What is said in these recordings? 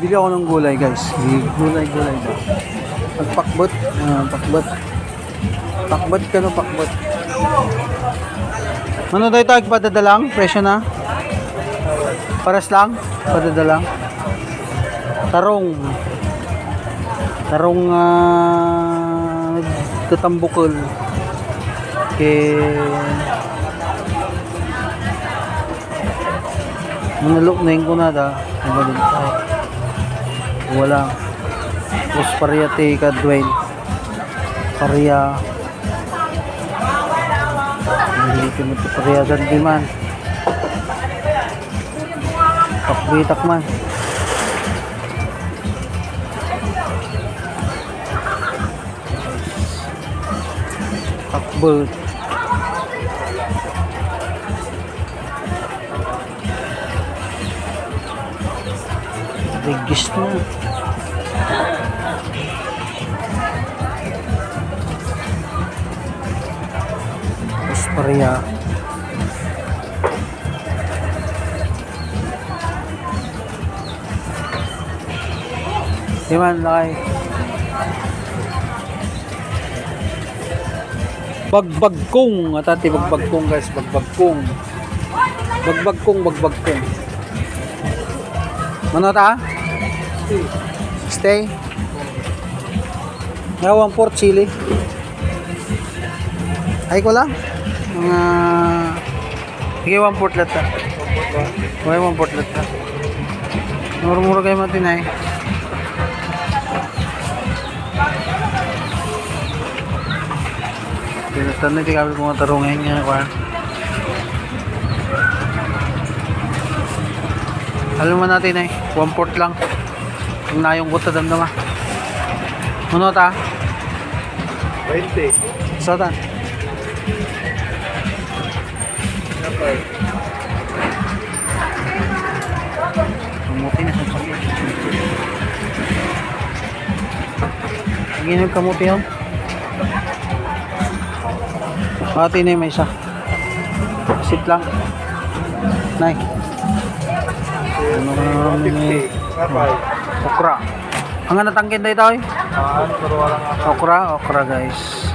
Bili ako ng gulay guys. Gulay ba? Pakbot. Pakbot. Pakbot ka no, pakbot. Ano tayo tag padadalang? Presyo na? Paras lang? Padadalang? Tarong. Tarong tatambukol. Manalok na yung kunada. Wala. Tapos pariyate kadwell. Pariya. Hindi ko mo ito pariyadan di man. Pakbitak man. Pakbot. Bigis na. Tapos pariya. Diman lakay. Bagbagkong. Atati bagbagkong guys. Bagbagkong. Bagbagkong. Ano ta? Stay. Ngawang port chili. Ay ko lang. Mga sige, 1 port lahat ta. Okay, 1 port lahat ta. Mura-mura kayo matinay. Pinastan na tigabal kong matarungin nga kwa. Alam mo natin 1 port lang. Kung na yung buta damdama. Ano ta? 20. Satan. Kamuti na sa sakit. Ginag kamuti yun. Pati na yung may isa. Sit lang. Nay. Ano ka naman may okra. Ang natangkin tayo tayo? Okra guys.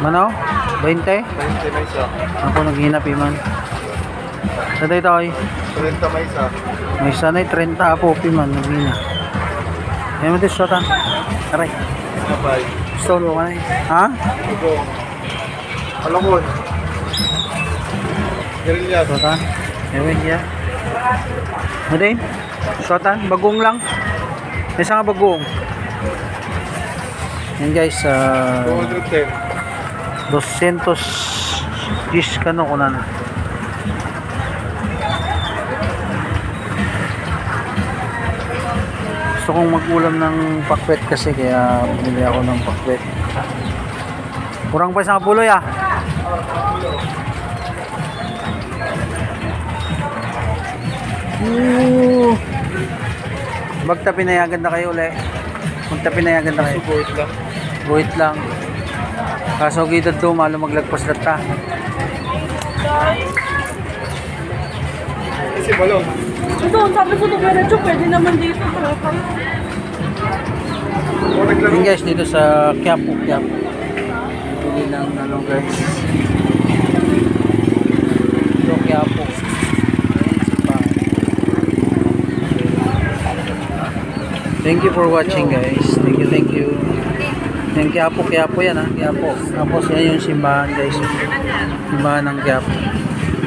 Mano? 20? 20 may isa. Ako naghinap man. Sa tayo tayo? 30 may isa. May isa na 30 ako man naghinap. Ngayon mo ito sota. Aray. Kapay. Stone mo ka na ha? Ito. Alakon. Gerilya. Sota. Ewan niya. Ano sota. Bagong lang. May isa nga bagong. Yan guys. 210. 210 kano ko na. Gusto kong mag-ulam ng pakwet kasi kaya bumili ako ng pakwet. Kurang pa isang puloy ah. Bagta pinayagan na kayo ulit. Magta pinayagan na kayo. Buhit lang. Buhit lang. Kaso gitad to, malo maglagpas na ta. Kasi balon. Ito, sabi ko nung medyo pwede naman dito. Yun guys, dito sa Quiapo. Pili ng ano guys. Dito Quiapo. Thank you for watching guys. Thank you. Yung Quiapo yan ha. Quiapo. Tapos yan yung simbahan guys. Simbahan ng Quiapo.